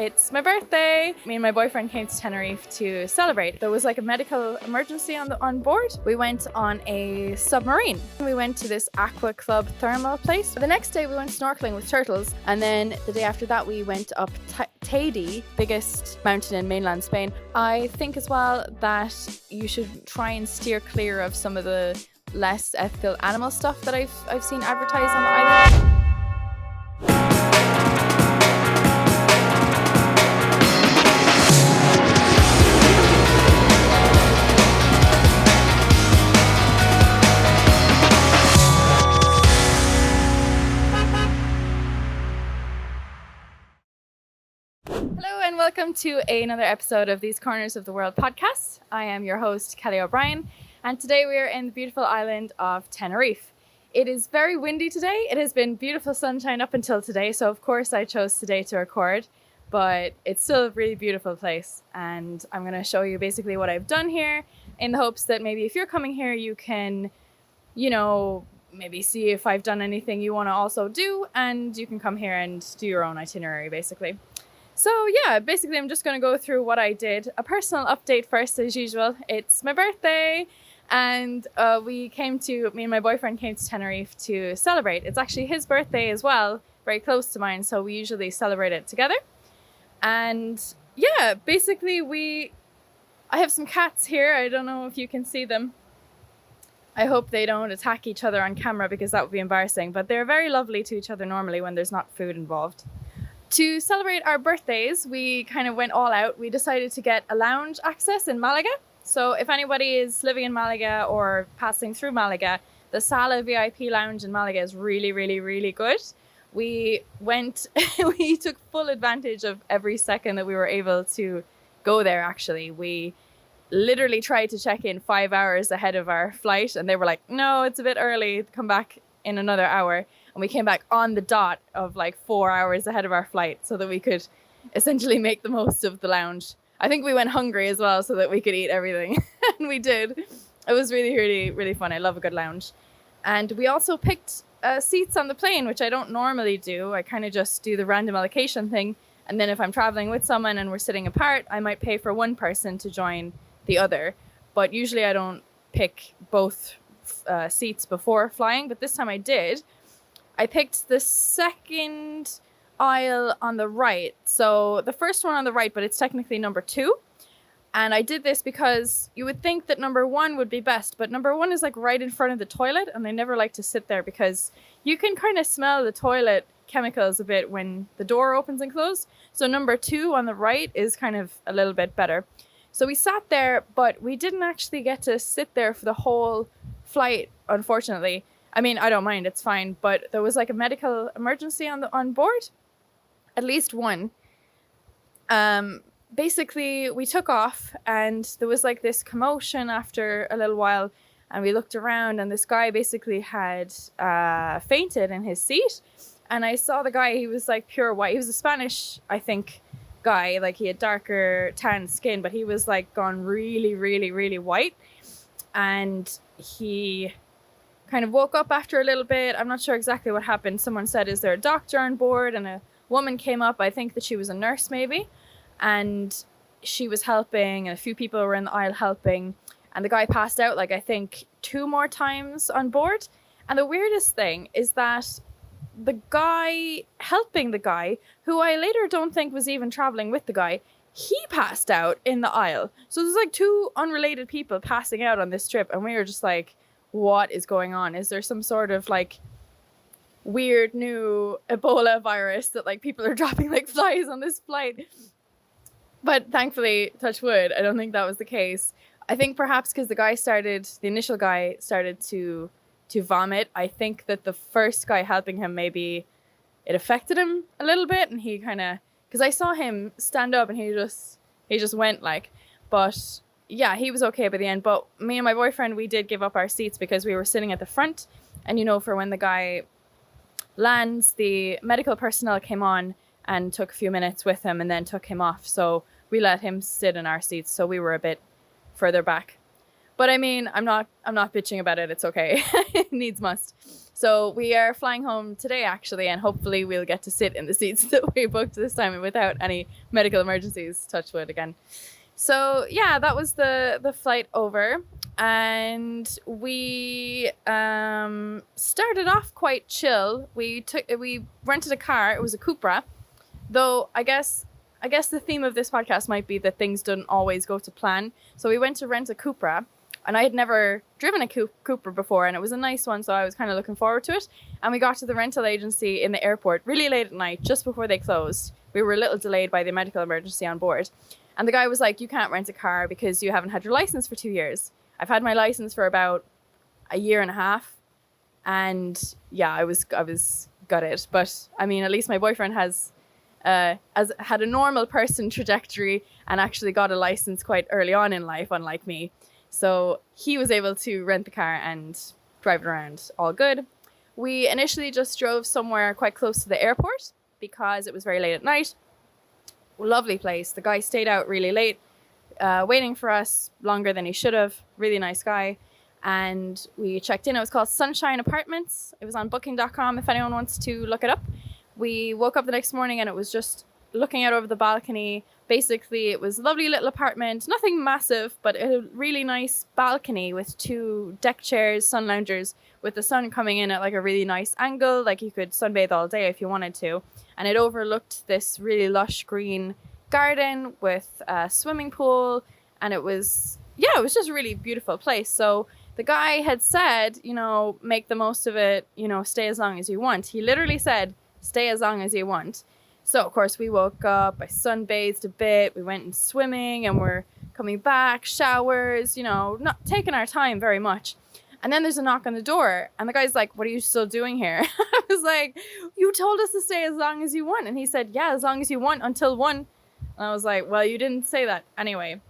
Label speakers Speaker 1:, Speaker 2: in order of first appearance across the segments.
Speaker 1: It's my birthday. Me and my boyfriend came to Tenerife to celebrate. There was like a medical emergency on board. We went on a submarine. We went to this aqua club thermal place. The next day we went snorkeling with turtles, and then the day after that we went up Teide, biggest mountain in mainland Spain. I think as well that you should try and steer clear of some of the less ethical animal stuff that I've seen advertised on the island. Hello and welcome to another episode of These Corners of the World podcast. I am your host, Kelly O'Brien, and today we are in the beautiful island of Tenerife. It is very windy today. It has been beautiful sunshine up until today, so of course I chose today to record, but it's still a really beautiful place, and I'm going to show you basically what I've done here in the hopes that maybe if you're coming here you can, maybe see if I've done anything you want to also do, and you can come here and do your own itinerary basically. So yeah, basically I'm just going to go through what I did. A personal update first as usual. It's my birthday and me and my boyfriend came to Tenerife to celebrate. It's actually his birthday as well, very close to mine, so we usually celebrate it together. And yeah, basically I have some cats here. I don't know if you can see them. I hope they don't attack each other on camera because that would be embarrassing, but they're very lovely to each other normally when there's not food involved. To celebrate our birthdays, we kind of went all out. We decided to get a lounge access in Malaga. So if anybody is living in Malaga or passing through Malaga, the Sala VIP lounge in Malaga is really, really, really good. We took full advantage of every second that we were able to go there, actually. We literally tried to check in 5 hours ahead of our flight, and they were like, no, it's a bit early, come back in another hour. And we came back on the dot of like 4 hours ahead of our flight so that we could essentially make the most of the lounge. I think we went hungry as well so that we could eat everything. And we did. It was really, really, really fun. I love a good lounge. And we also picked seats on the plane, which I don't normally do. I kind of just do the random allocation thing. And then if I'm traveling with someone and we're sitting apart, I might pay for one person to join the other. But usually I don't pick both seats before flying. But this time I did. I picked the second aisle on the right. So the first one on the right, but it's technically number 2. And I did this because you would think that number 1 would be best, but number 1 is like right in front of the toilet, and I never like to sit there because you can kind of smell the toilet chemicals a bit when the door opens and closes. So number 2 on the right is kind of a little bit better. So we sat there, but we didn't actually get to sit there for the whole flight, unfortunately. I mean, I don't mind, it's fine, but there was like a medical emergency on board, at least one. Basically, we took off and there was like this commotion after a little while, and we looked around and this guy basically had fainted in his seat. And I saw the guy, he was like pure white. He was a Spanish, I think, guy, like he had darker tan skin, but he was like gone really, really, really white. And he kind of woke up after a little bit. I'm not sure exactly what happened. Someone said, is there a doctor on board? And a woman came up. I think that she was a nurse maybe. And she was helping, and a few people were in the aisle helping. And the guy passed out like I think 2 more times on board. And the weirdest thing is that the guy helping the guy, who I later don't think was even traveling with the guy, he passed out in the aisle. So there's like 2 unrelated people passing out on this trip. And we were just like, what is going on? Is there some sort of like weird new Ebola virus that like people are dropping like flies on this flight? But thankfully, touch wood, I don't think that was the case. I think perhaps because the initial guy started to vomit. I think that the first guy helping him, maybe it affected him a little bit, and he kind of, because I saw him stand up and he just went like, but yeah, he was okay by the end. But me and my boyfriend, we did give up our seats because we were sitting at the front. And for when the guy lands, the medical personnel came on and took a few minutes with him and then took him off. So we let him sit in our seats. So we were a bit further back. But I mean, I'm not bitching about it. It's okay. Needs must. So we are flying home today, actually, and hopefully we'll get to sit in the seats that we booked this time without any medical emergencies. Touch wood again. So yeah, that was the flight over, and we started off quite chill. We rented a car. It was a Cupra, though I guess the theme of this podcast might be that things didn't always go to plan. So we went to rent a Cupra, and I had never driven a Cupra before, and it was a nice one, so I was kind of looking forward to it. And we got to the rental agency in the airport really late at night, just before they closed. We were a little delayed by the medical emergency on board. And the guy was like, you can't rent a car because you haven't had your license for 2 years. I've had my license for about a year and a half. And yeah, I was gutted. But I mean, at least my boyfriend has had a normal person trajectory and actually got a license quite early on in life, unlike me. So he was able to rent the car and drive it around all good. We initially just drove somewhere quite close to the airport because it was very late at night. Lovely place. The guy stayed out really late, waiting for us longer than he should have. Really nice guy. And we checked in. It was called Sunshine Apartments. It was on booking.com if anyone wants to look it up. We woke up the next morning and it was just looking out over the balcony. Basically, it was a lovely little apartment. Nothing massive, but a really nice balcony with 2 deck chairs, sun loungers, with the sun coming in at like a really nice angle. Like you could sunbathe all day if you wanted to. And it overlooked this really lush green garden with a swimming pool. And it was just a really beautiful place. So the guy had said, make the most of it, stay as long as you want. He literally said, stay as long as you want. So, of course, we woke up, I sunbathed a bit, we went swimming, and we're coming back, showers, not taking our time very much. And then there's a knock on the door, and the guy's like, what are you still doing here? I was like, you told us to stay as long as you want. And he said, yeah, as long as you want, until 1. And I was like, well, you didn't say that. Anyway,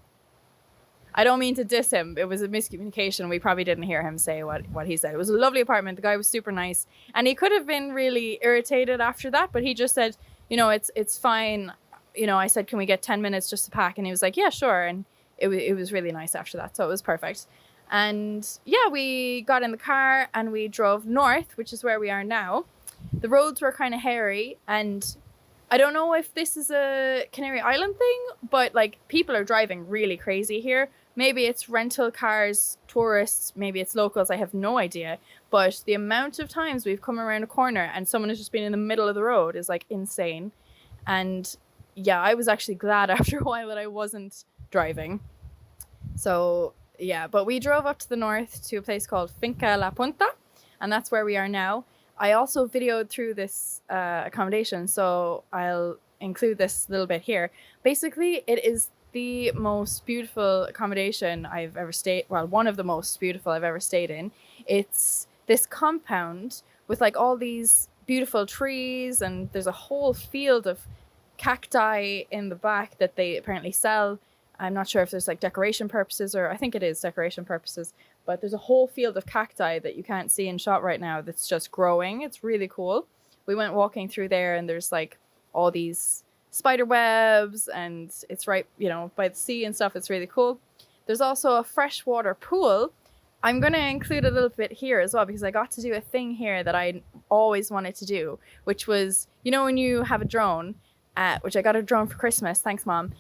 Speaker 1: I don't mean to diss him. It was a miscommunication. We probably didn't hear him say what he said. It was a lovely apartment. The guy was super nice. And he could have been really irritated after that, but he just said, it's fine. I said, can we get 10 minutes just to pack? And he was like, yeah, sure. And it was really nice after that. So it was perfect. And yeah, we got in the car and we drove north, which is where we are now. The roads were kind of hairy, and I don't know if this is a Canary Island thing, but like people are driving really crazy here. Maybe it's rental cars, tourists, maybe it's locals. I have no idea. But the amount of times we've come around a corner and someone has just been in the middle of the road is like insane. And yeah, I was actually glad after a while that I wasn't driving. So yeah, but we drove up to the north to a place called Finca La Punta, and that's where we are now. I also videoed through this accommodation, so I'll include this little bit here. Basically, it is the most beautiful accommodation I've ever stayed. Well, one of the most beautiful I've ever stayed in. It's this compound with like all these beautiful trees, and there's a whole field of cacti in the back that they apparently sell. I'm not sure if there's like decoration purposes, or I think it is decoration purposes, but there's a whole field of cacti that you can't see in shot right now that's just growing. It's really cool. We went walking through there, and there's like all these spider webs, and it's right, by the sea and stuff. It's really cool. There's also a freshwater pool. I'm going to include a little bit here as well, because I got to do a thing here that I always wanted to do, which was, when you have a drone, which I got a drone for Christmas. Thanks, Mom.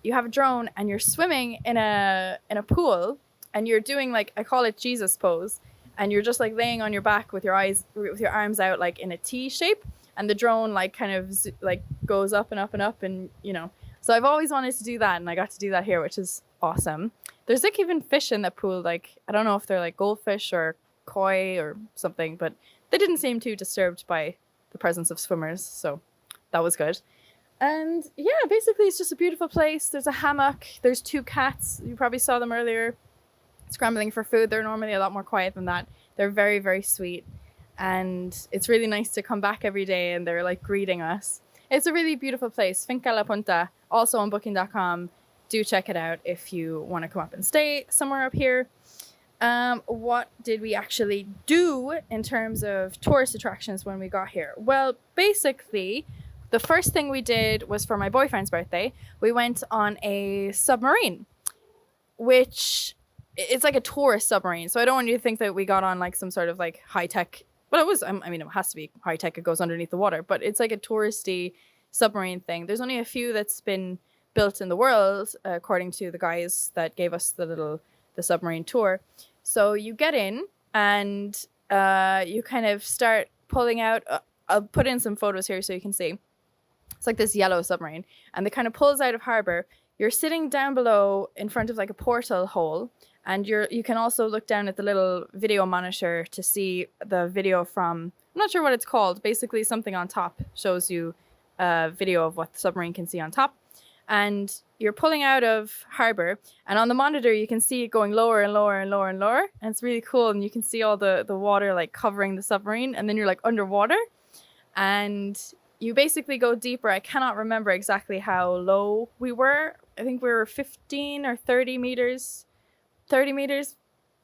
Speaker 1: You have a drone and you're swimming in a pool, and you're doing like, I call it Jesus pose, and you're just like laying on your back with your arms out like in a T shape, and the drone like kind of like goes up and up and up, and so I've always wanted to do that, and I got to do that here, which is awesome. There's like even fish in that pool, like I don't know if they're like goldfish or koi or something, but they didn't seem too disturbed by the presence of swimmers, so that was good. And yeah, basically it's just a beautiful place. There's a hammock. There's 2 cats. You probably saw them earlier scrambling for food. They're normally a lot more quiet than that. They're very, very sweet. And it's really nice to come back every day and they're like greeting us. It's a really beautiful place. Finca La Punta, also on booking.com. Do check it out if you want to come up and stay somewhere up here. What did we actually do in terms of tourist attractions when we got here? Well, basically, the first thing we did was for my boyfriend's birthday. We went on a submarine, which it's like a tourist submarine. So I don't want you to think that we got on like some sort of like high tech. But it was, I mean, it has to be high tech. It goes underneath the water, but it's like a touristy submarine thing. There's only a few that's been built in the world, according to the guys that gave us the submarine tour. So you get in and you kind of start pulling out. I'll put in some photos here so you can see. It's like this yellow submarine, and it kind of pulls out of harbor. You're sitting down below in front of like a portal hole, and you can also look down at the little video monitor to see the video from, I'm not sure what it's called. Basically, something on top shows you a video of what the submarine can see on top. And you're pulling out of harbor, and on the monitor you can see it going lower and lower and lower and lower, and it's really cool. And you can see all the water like covering the submarine, and then you're like underwater, and you basically go deeper. I cannot remember exactly how low we were. I think we were 15 or 30 meters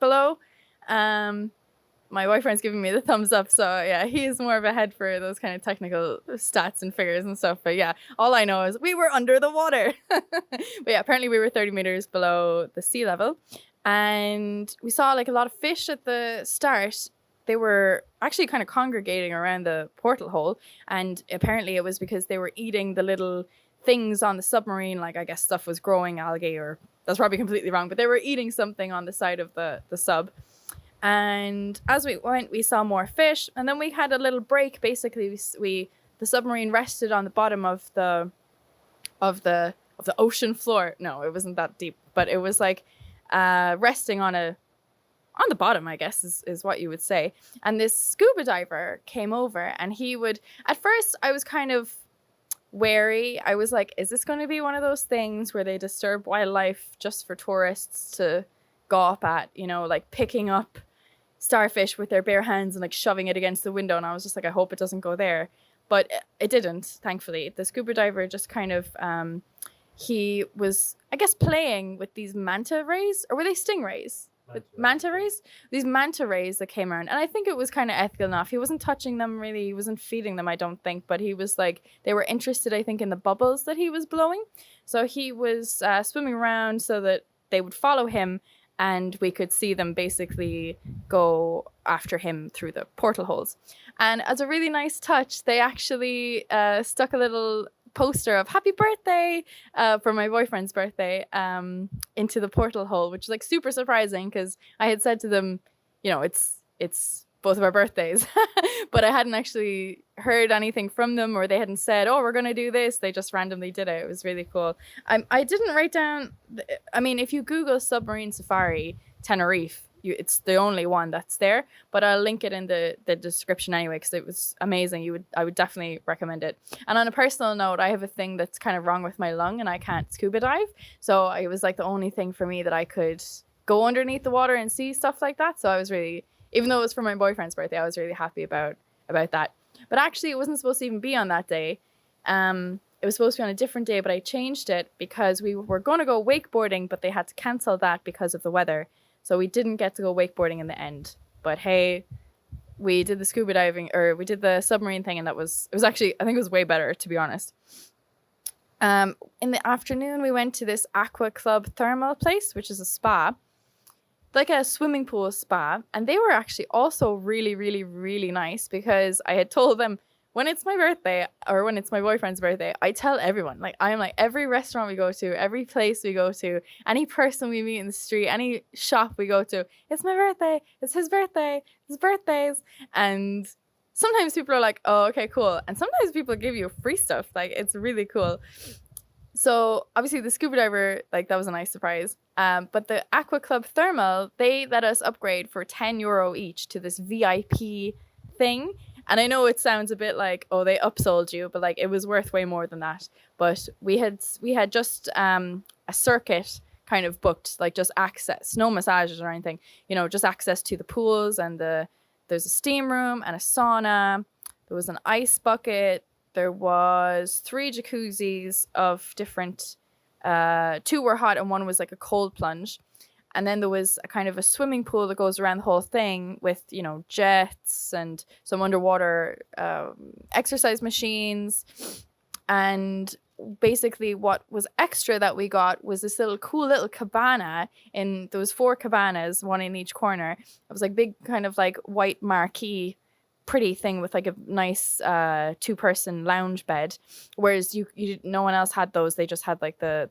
Speaker 1: below. My boyfriend's giving me the thumbs up, so yeah, he is more of a head for those kind of technical stats and figures and stuff. But yeah, all I know is we were under the water. But yeah, apparently we were 30 meters below the sea level, and we saw like a lot of fish at the start. They were actually kind of congregating around the portal hole, and apparently it was because they were eating the little things on the submarine. Like, I guess stuff was growing, algae, or that's probably completely wrong, but they were eating something on the side of the sub. And as we went, we saw more fish, and then we had a little break. Basically, the submarine rested on the bottom of the ocean floor. No, it wasn't that deep, but it was like resting on the bottom, I guess is what you would say. And this scuba diver came over, and he would, at first I was kind of wary. I was like, is this going to be one of those things where they disturb wildlife just for tourists to gawp at, you know, like picking up starfish with their bare hands and like shoving it against the window? And I was just like, I hope it doesn't go there. But it didn't, thankfully. The scuba diver just kind of he was, I guess, playing with these manta rays, or were they stingrays? Manta rays? These manta rays that came around. And I think it was kind of ethical enough. He wasn't touching them really. He wasn't feeding them, I don't think. But he was like, they were interested, I think, in the bubbles that he was blowing. So he was swimming around so that they would follow him, and we could see them basically go after him through the portal holes. And as a really nice touch, they actually stuck a little poster of happy birthday for my boyfriend's birthday into the portal hole, which is like super surprising because I had said to them, you know, it's both of our birthdays, but I hadn't actually heard anything from them, or they hadn't said, oh, we're going to do this. They just randomly did it. It was really cool. I didn't write down, I mean, if you Google submarine safari Tenerife, it's the only one that's there, but I'll link it in the description anyway, because it was amazing. I would definitely recommend it. And on a personal note, I have a thing that's kind of wrong with my lung, and I can't scuba dive, so it was like the only thing for me that I could go underneath the water and see stuff like that. So I was really, even though it was for my boyfriend's birthday, I was really happy about that. But actually, it wasn't supposed to even be on that day. It was supposed to be on a different day, but I changed it because we were going to go wakeboarding, but they had to cancel that because of the weather. So we didn't get to go wakeboarding in the end. But hey, we did the scuba diving, or we did the submarine thing, and it was actually, I think it was way better, to be honest. In the afternoon, we went to this Aqua Club thermal place, which is a spa, like a swimming pool spa. And they were actually also really, really, really nice, because I had told them, when it's my birthday, or when it's my boyfriend's birthday, I tell everyone, like, I'm like, every restaurant we go to, every place we go to, any person we meet in the street, any shop we go to, it's my birthday, it's his birthday, his birthdays. And sometimes people are like, oh, okay, cool. And sometimes people give you free stuff. Like, it's really cool. So obviously the scuba diver, like, that was a nice surprise. But the Aqua Club Thermal, they let us upgrade for €10 each to this VIP thing. And I know it sounds a bit like, oh, they upsold you, but like, it was worth way more than that. But we had just a circuit kind of booked, like just access, no massages or anything, you know, just access to the pools, and there's a steam room and a sauna. There was an ice bucket. There was 3 jacuzzis of different, 2 were hot and 1 was like a cold plunge. And then there was a kind of a swimming pool that goes around the whole thing with, you know, jets and some underwater exercise machines. And basically what was extra that we got was this cool little cabana. And there was 4 cabanas, one in each corner. It was like big kind of like white marquee pretty thing with like a nice 2-person lounge bed, whereas you no one else had those. They just had like the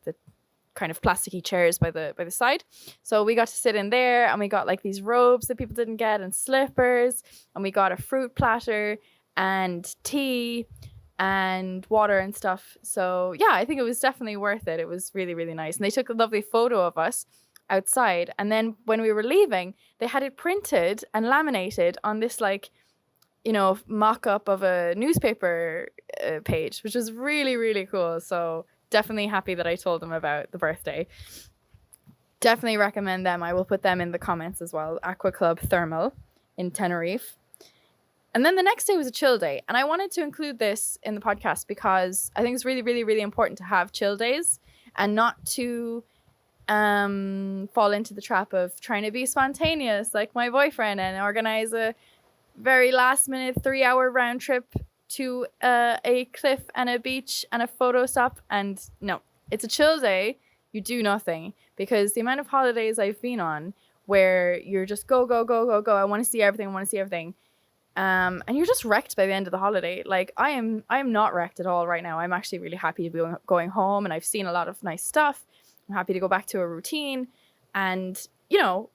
Speaker 1: kind of plasticky chairs by the side. So we got to sit in there, and we got like these robes that people didn't get, and slippers, and we got a fruit platter and tea and water and stuff. So yeah, I think it was definitely worth it. It was really, really nice. And they took a lovely photo of us outside. And then when we were leaving, they had it printed and laminated on this like, you know, mock-up of a newspaper page, which was really, really cool. So definitely happy that I told them about the birthday. Definitely recommend them. I will put them in the comments as well. Aqua Club Thermal in Tenerife. And then the next day was a chill day. And I wanted to include this in the podcast because I think it's really, really, really important to have chill days and not to fall into the trap of trying to be spontaneous like my boyfriend and organize a very last minute 3-hour round trip to a cliff and a beach and a photo stop. And no, it's a chill day. You do nothing, because the amount of holidays I've been on where you're just go, go, go, go, go. I want to see everything. And you're just wrecked by the end of the holiday. Like I am not wrecked at all right now. I'm actually really happy to be going home, and I've seen a lot of nice stuff. I'm happy to go back to a routine. And, you know,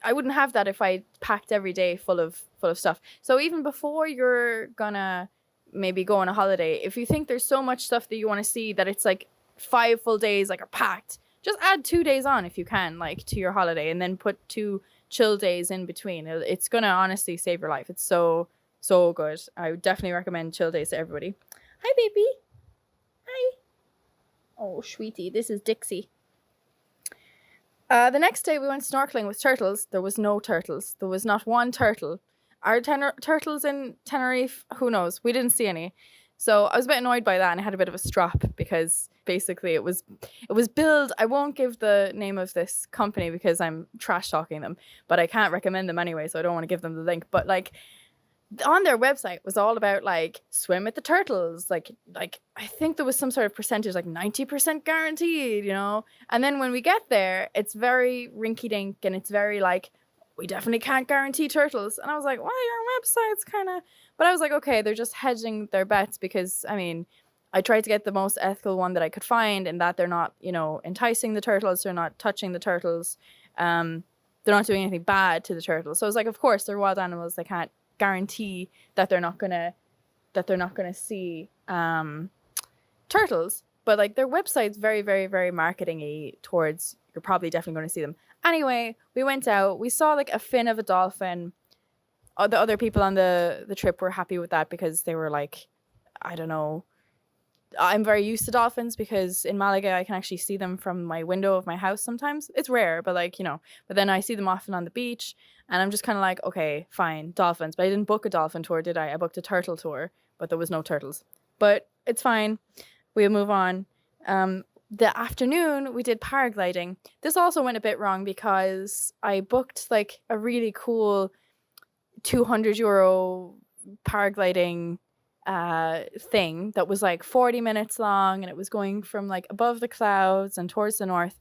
Speaker 1: I wouldn't have that if I packed every day full of stuff. So even before you're gonna maybe go on a holiday, if you think there's so much stuff that you want to see that it's like 5 full days like are packed, just add 2 days on if you can, like to your holiday, and then put 2 chill days in between. It's gonna honestly save your life. It's so good. I would definitely recommend chill days to everybody. Hi, baby. Hi. Oh, sweetie, this is Dixie. The next day we went snorkeling with turtles. There was no turtles. There was not one turtle. Are turtles in Tenerife? Who knows? We didn't see any. So I was a bit annoyed by that, and I had a bit of a strop because basically it was billed. I won't give the name of this company because I'm trash talking them, but I can't recommend them anyway, so I don't want to give them the link. But like on their website was all about like swim with the turtles, like I think there was some sort of percentage, like 90% guaranteed, you know. And then when we get there, it's very rinky dink, and it's very like, we definitely can't guarantee turtles. And I was like, well, your website's kind of, but I was like, okay, they're just hedging their bets, because I mean, I tried to get the most ethical one that I could find, and that they're not, you know, enticing the turtles, they're not touching the turtles, they're not doing anything bad to the turtles. So I was like, of course they're wild animals, they can't guarantee that they're not gonna see turtles. But like their website's very, very, very marketing-y towards, you're probably definitely going to see them. Anyway, we went out, we saw like a fin of a dolphin. The other people on the trip were happy with that, because they were like, I don't know, I'm very used to dolphins because in Malaga I can actually see them from my window of my house sometimes. It's rare, but like, you know, but then I see them often on the beach, and I'm just kind of like, okay, fine, dolphins. But I didn't book a dolphin tour, did I? I booked a turtle tour, but there was no turtles. But it's fine. We'll move on. The afternoon we did paragliding. This also went a bit wrong because I booked like a really cool €200 paragliding thing that was like 40 minutes long, and it was going from like above the clouds and towards the north.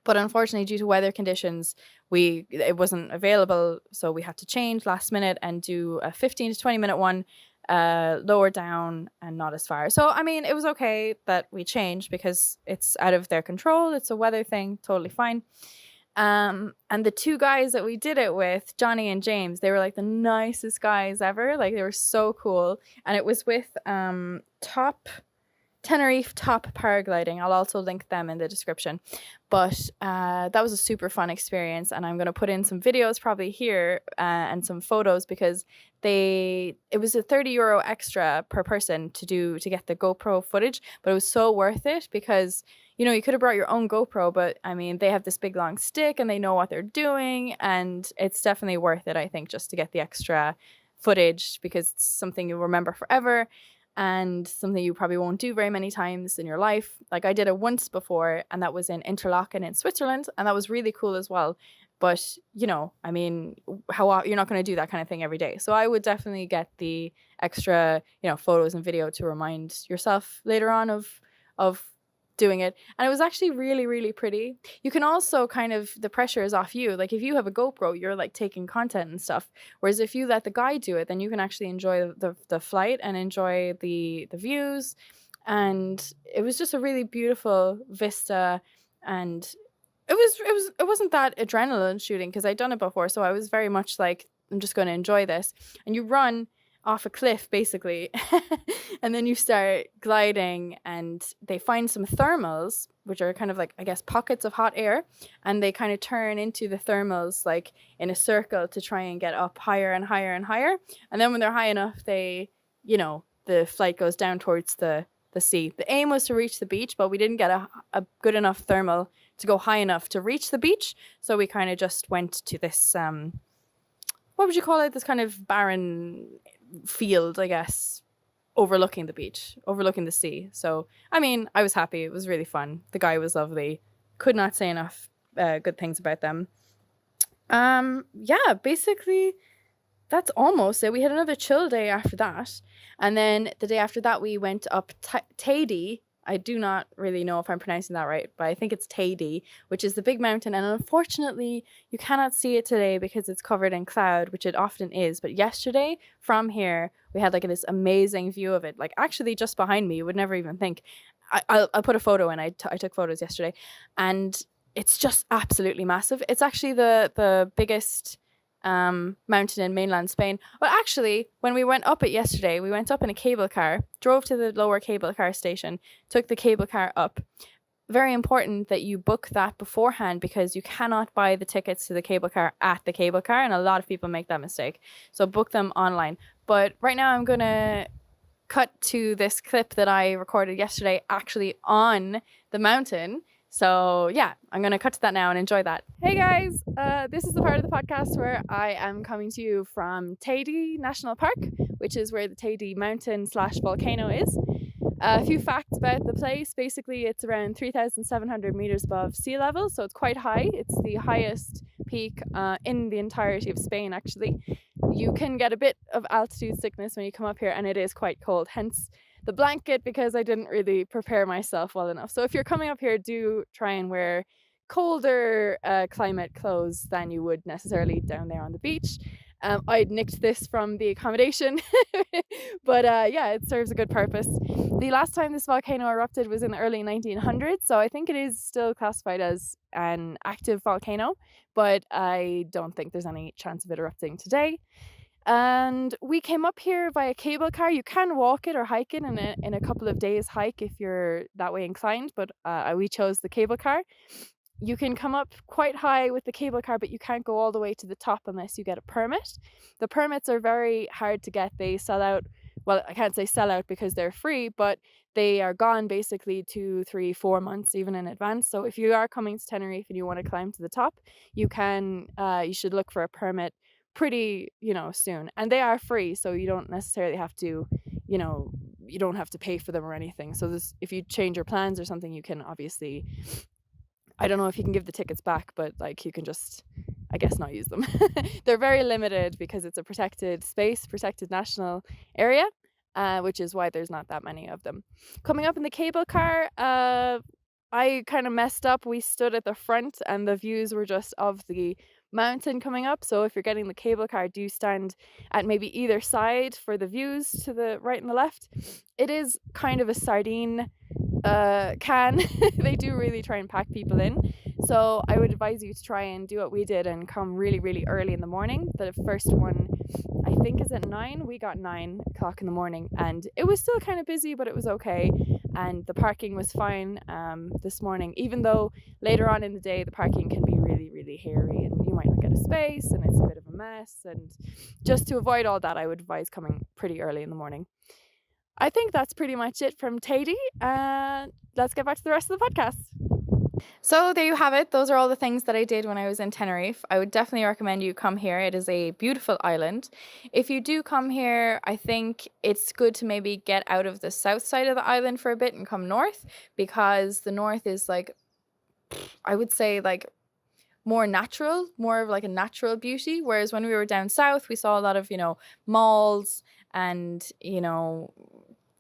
Speaker 1: But unfortunately, due to weather conditions, it wasn't available, so we had to change last minute and do a 15 to 20 minute one lower down and not as far. So I mean, it was okay that we changed because it's out of their control. It's a weather thing, totally fine. And the 2 guys that we did it with, Johnny and James, they were like the nicest guys ever. Like they were so cool. And it was with Tenerife Top Paragliding. I'll also link them in the description. But that was a super fun experience, and I'm going to put in some videos probably here and some photos, because it was a €30 extra per person to get the GoPro footage, but it was so worth it because, you know, you could have brought your own GoPro, but I mean, they have this big long stick and they know what they're doing, and it's definitely worth it, I think, just to get the extra footage, because it's something you'll remember forever. And something you probably won't do very many times in your life. Like I did it once before, and that was in Interlaken in Switzerland, and that was really cool as well. But, I mean, you're not going to do that kind of thing every day. So I would definitely get the extra, photos and video to remind yourself later on of doing it. And it was actually really, really pretty. You can also the pressure is off you. Like if you have a GoPro, you're like taking content and stuff. Whereas if you let the guide do it, then you can actually enjoy the flight and enjoy the views. And it was just a really beautiful vista. And it wasn't that adrenaline shooting because I'd done it before. So I was very much like, I'm just going to enjoy this. And you run off a cliff basically and then you start gliding, and they find some thermals, which are kind of like, I guess, pockets of hot air, and they kind of turn into the thermals like in a circle to try and get up higher and higher and higher. And then when they're high enough, the flight goes down towards the sea. The aim was to reach the beach, but we didn't get a good enough thermal to go high enough to reach the beach, so we kind of just went to this what would you call it, this kind of barren field, I guess, overlooking the beach, overlooking the sea. So I mean, I was happy. It was really fun. The guy was lovely. Could not say enough good things about them. Yeah, basically that's almost it. We had another chill day after that, and then the day after that we went up Teide. I do not really know if I'm pronouncing that right, but I think it's Teide, which is the big mountain. And unfortunately, you cannot see it today because it's covered in cloud, which it often is. But yesterday, from here, we had like this amazing view of it. Like actually just behind me, you would never even think. I'll put a photo in. I took photos yesterday. And it's just absolutely massive. It's actually the biggest mountain in mainland Spain. Well, actually, when we went up it yesterday, we went up in a cable car, drove to the lower cable car station, took the cable car up. Very important that you book that beforehand because you cannot buy the tickets to the cable car at the cable car, and a lot of people make that mistake. So book them online. But right now I'm gonna cut to this clip that I recorded yesterday actually on the mountain. So yeah, I'm going to cut to that now and enjoy that. Hey guys, this is the part of the podcast where I am coming to you from Teide National Park, which is where the Teide mountain / volcano is. A few facts about the place. Basically, it's around 3,700 meters above sea level, so it's quite high. It's the highest peak in the entirety of Spain, actually. You can get a bit of altitude sickness when you come up here, and it is quite cold, hence the blanket, because I didn't really prepare myself well enough. So if you're coming up here, do try and wear colder climate clothes than you would necessarily down there on the beach. I'd nicked this from the accommodation, but yeah, it serves a good purpose. The last time this volcano erupted was in the early 1900s, so I think it is still classified as an active volcano, but I don't think there's any chance of it erupting today. And we came up here via cable car. You can walk it or hike it in a couple of days hike if you're that way inclined, but we chose the cable car. You can come up quite high with the cable car, but you can't go all the way to the top unless you get a permit. The permits are very hard to get. They sell out. Well, I can't say sell out because they're free, but they are gone basically 2, 3, 4 months even in advance. So if you are coming to Tenerife and you want to climb to the top, you should look for a permit pretty soon, and they are free, so you don't necessarily have to you don't have to pay for them or anything. So if you change your plans or something, you can obviously, I don't know if you can give the tickets back, but like you can just, I guess, not use them. They're very limited because it's a protected space, protected national area, which is why there's not that many of them. Coming up in the cable car, I kind of messed up. We stood at the front and the views were just of the mountain coming up. So if you're getting the cable car, do stand at maybe either side for the views to the right and the left. It is kind of a sardine can. They do really try and pack people in. So I would advise you to try and do what we did and come really, really early in the morning. The first one, I think, is at 9. We got 9 o'clock in the morning, and it was still kind of busy, but it was okay. And the parking was fine this morning, even though later on in the day the parking can be really, really hairy and you might not get a space and it's a bit of a mess. And just to avoid all that, I would advise coming pretty early in the morning. I think that's pretty much it from Teide. Let's get back to the rest of the podcast. So there you have it. Those are all the things that I did when I was in Tenerife. I would definitely recommend you come here. It is a beautiful island. If you do come here, I think it's good to maybe get out of the south side of the island for a bit and come north, because the north is like, I would say like more natural, more of like a natural beauty. Whereas when we were down south, we saw a lot of, malls and,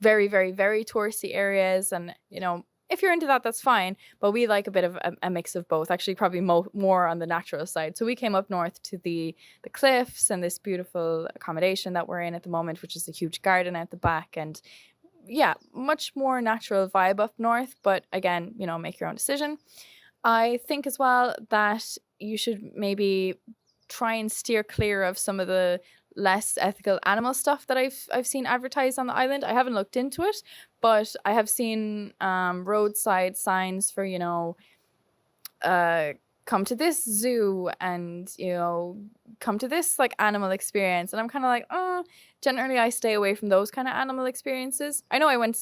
Speaker 1: very, very, very touristy areas. And, if you're into that, that's fine. But we like a bit of a mix of both, actually, probably more on the natural side. So we came up north to the cliffs and this beautiful accommodation that we're in at the moment, which is a huge garden out the back. And yeah, much more natural vibe up north. But again, make your own decision. I think as well that you should maybe try and steer clear of some of the less ethical animal stuff that I've seen advertised on the island. I haven't looked into it, but I have seen roadside signs for, come to this zoo and, come to this like animal experience. And I'm kind of like, generally I stay away from those kind of animal experiences. I know I went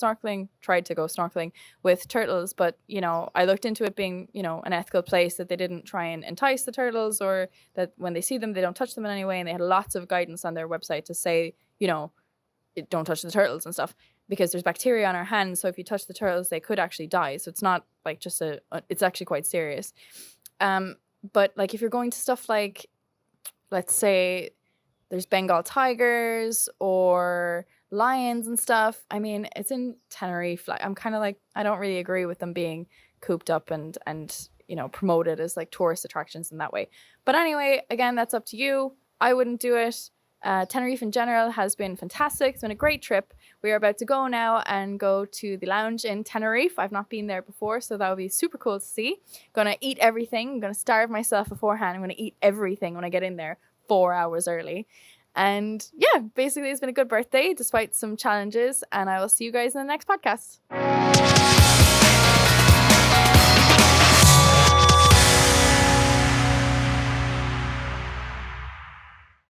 Speaker 1: tried to go snorkeling with turtles, but, I looked into it being, an ethical place, that they didn't try and entice the turtles, or that when they see them, they don't touch them in any way. And they had lots of guidance on their website to say, don't touch the turtles and stuff, because there's bacteria on our hands. So if you touch the turtles, they could actually die. So it's not like just it's actually quite serious. But like if you're going to stuff like, let's say there's Bengal tigers or lions and stuff. I mean, it's in Tenerife. Like, I'm kind of like, I don't really agree with them being cooped up and promoted as like tourist attractions in that way. But anyway, again, that's up to you. I wouldn't do it. Tenerife in general has been fantastic. It's been a great trip. We are about to go now and go to the lounge in Tenerife. I've not been there before, so that would be super cool to see. Gonna eat everything. I'm gonna starve myself beforehand. I'm gonna eat everything when I get in there 4 hours early. And yeah, basically it's been a good birthday despite some challenges, and I will see you guys in the next podcast.